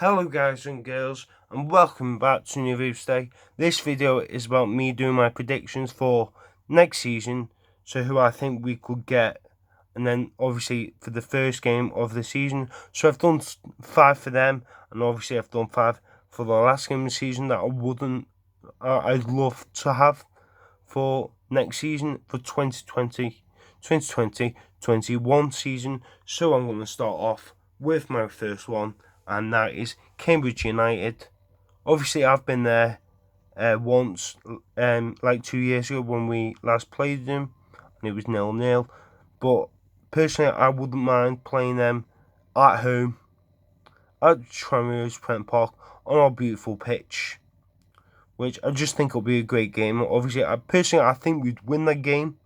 Hello guys and girls, and welcome back to New Rovers Day. This video is about me doing my predictions for next season, so who I think we could get, and then obviously for the first game of the season. So I've done 5 for them, and obviously I've done 5 for the last game of the season that I'd love to have for next season, for 2020-21 season. So I'm going to start off with my first one, and that is Cambridge United. Obviously, I've been there once, like 2 years ago when we last played them, and it was 0-0. But personally, I wouldn't mind playing them at home at Tranmere Park on our beautiful pitch, which I just think will be a great game. Obviously, I think we'd win that game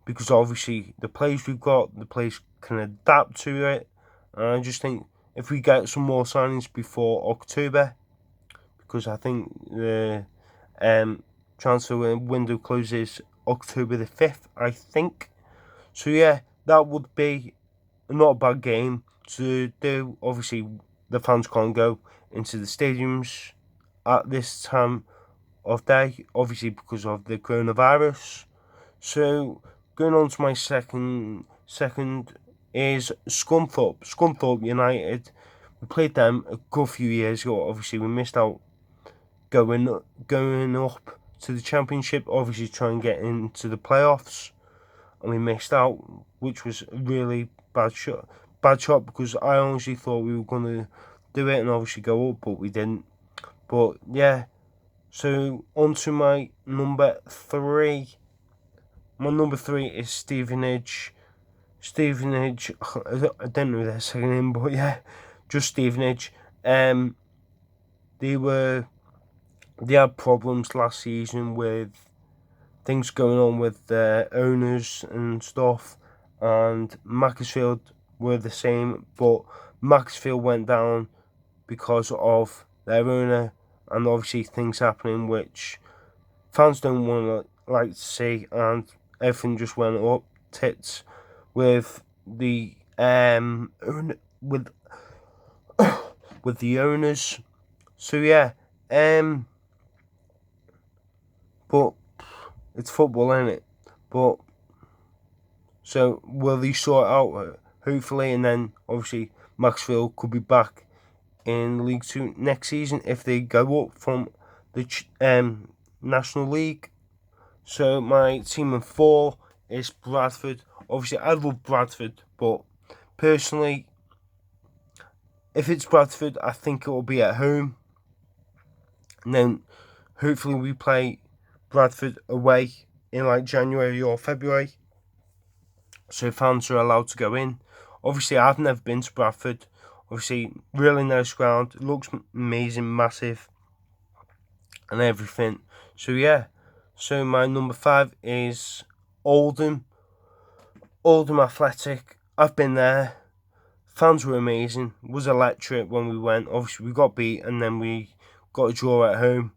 because obviously the players we've got, the players can adapt to it, and I just think if we get some more signings before October, because I think the transfer window closes October the 5th, I think. So yeah, that would be not a bad game to do. Obviously, the fans can't go into the stadiums at this time of day, obviously because of the coronavirus. So going on to my second is Scunthorpe United. We played them a good few years ago. Obviously, we missed out going up to the Championship. Obviously, trying to get into the playoffs, and we missed out, which was a really bad shot. Because I honestly thought we were gonna do it and obviously go up, but we didn't. But yeah, so on to my number 3. My number 3 is Stevenage. I don't know their second name, but yeah, just Stevenage. They had problems last season with things going on with their owners and stuff, and Macclesfield were the same, but Macclesfield went down because of their owner, and obviously things happening which fans don't want to like to see, and everything just went up tits with the with with the owners. So yeah, but it's football, isn't it? But so will they sort it out? Hopefully, and then obviously Maxfield could be back in League Two next season if they go up from the National League. So my team of 4 is Bradford. Obviously, I love Bradford, but personally, if it's Bradford, I think it will be at home. And then hopefully we play Bradford away in like January or February, so fans are allowed to go in. Obviously, I've never been to Bradford. Obviously, really nice ground. It looks amazing, massive, and everything. So yeah. So my number 5 is Oldham. Oldham Athletic. I've been there. Fans were amazing. It was electric when we went. Obviously, we got beat, and then we got a draw at home,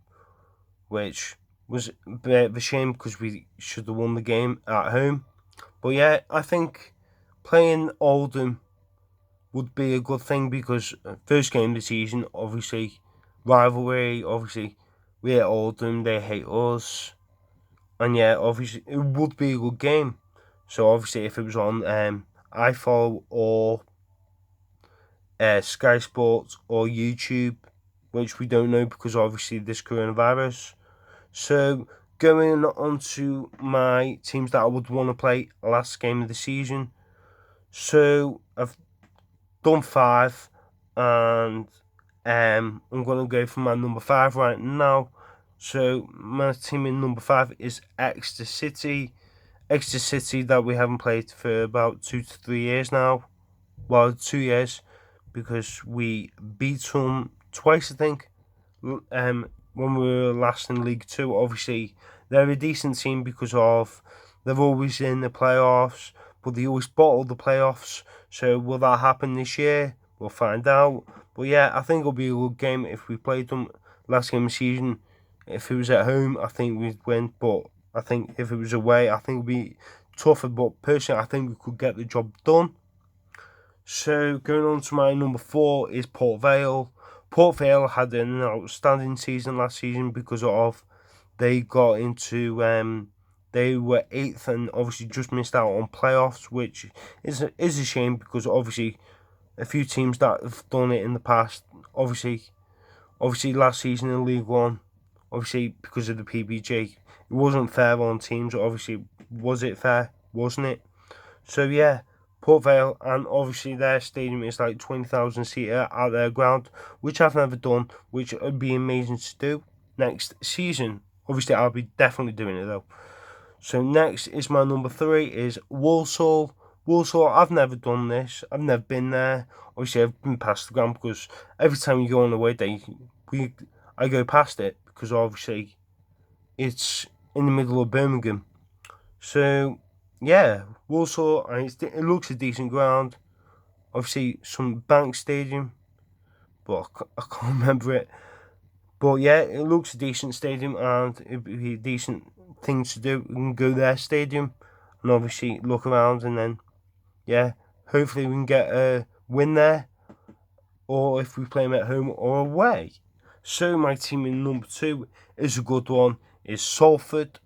which was a bit of a shame because we should have won the game at home. But yeah, I think playing Oldham would be a good thing because first game of the season, obviously, rivalry. Obviously, we hate Oldham, they hate us, and yeah, obviously it would be a good game. So obviously, if it was on iFollow or Sky Sports or YouTube, which we don't know because obviously this coronavirus. So going on to my teams that I would want to play last game of the season. So I've done 5, and I'm going to go for my number 5 right now. So my team in number 5 is Exeter City. Exeter City that we haven't played for about 2 to 3 years now. Well, 2 years, because we beat them twice, I think, when we were last in League Two. Obviously, they're a decent team because of they're always in the playoffs, but they always bottle the playoffs. So will that happen this year? We'll find out. But yeah, I think it'll be a good game if we played them last game of the season. If it was at home, I think we'd win. But I think if it was away, I think it'd be tougher. But personally, I think we could get the job done. So going on to my number 4 is Port Vale. Port Vale had an outstanding season last season because of they got into they were 8th and obviously just missed out on playoffs, which is a shame because obviously a few teams that have done it in the past, obviously last season in League One, obviously because of the PBG, it wasn't fair on teams. Obviously, was it fair? Wasn't it? So yeah, Port Vale, and obviously their stadium is like 20,000 seater at their ground, which I've never done, which would be amazing to do next season. Obviously, I'll be definitely doing it though. So next is my number 3 is Walsall. Walsall, I've never done this. I've never been there. Obviously, I've been past the ground because every time you go on away day, I go past it because obviously it's in the middle of Birmingham. So yeah, Walsall, and it looks a decent ground. Obviously, some bank stadium, but I can't remember it. But yeah, it looks a decent stadium, and it'd be a decent thing to do. We can go there stadium, and obviously look around, and then yeah, hopefully we can get a win there, or if we play them at home or away. So my team in number 2 is a good one. Is Salford.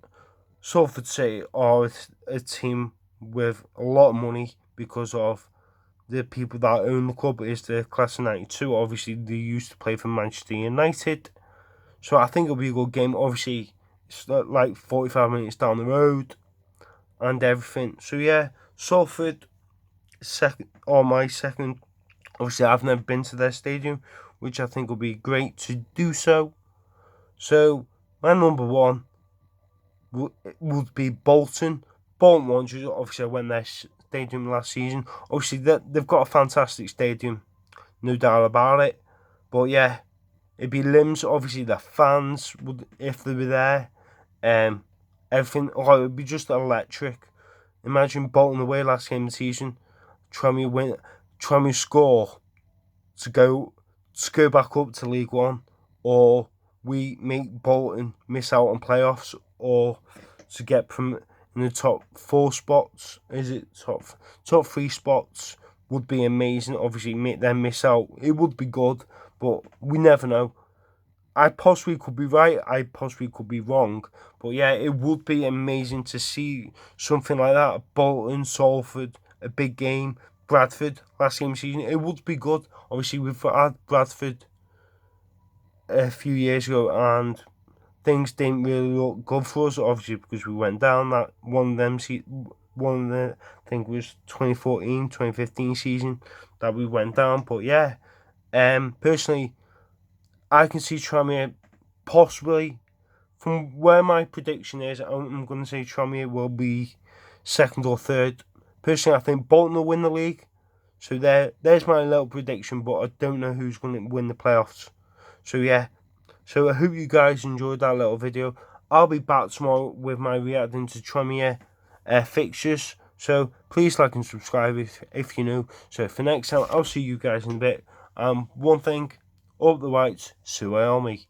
Salford City are a team with a lot of money because of the people that own the club. Is the class of '92. Obviously, they used to play for Manchester United, so I think it'll be a good game. Obviously, it's like 45 minutes down the road and everything. So yeah, Salford my second. Obviously, I've never been to their stadium, which I think will be great to do so. So my number 1 would be Bolton. Bolton Wanderers, obviously I went their stadium last season. Obviously they've got a fantastic stadium, no doubt about it. But yeah, it'd be limbs. Obviously the fans would, if they were there, everything. Oh, it would be just electric. Imagine Bolton away last game of the season. Tranmere score to go back up to League One, or we make Bolton miss out on playoffs, or to get in the top 4 spots. Is it top 3 spots? Would be amazing. Obviously, make them miss out. It would be good, but we never know. I possibly could be right. I possibly could be wrong. But yeah, it would be amazing to see something like that. Bolton, Salford, a big game. Bradford, last game of the season. It would be good. Obviously, we've had Bradford a few years ago, and things didn't really look good for us. Obviously, because we went down. That one of the I think it was 2014, 2015 season that we went down. But yeah, personally, I can see Tranmere possibly, from where my prediction is, I'm going to say Tranmere will be 2nd or 3rd. Personally, I think Bolton will win the league. So there's my little prediction, but I don't know who's going to win the playoffs. So yeah, so I hope you guys enjoyed that little video. I'll be back tomorrow with my reacting to Tranmere fixtures. So please like and subscribe if you're new. So for next time, I'll see you guys in a bit. One thing, up the whites, so I me.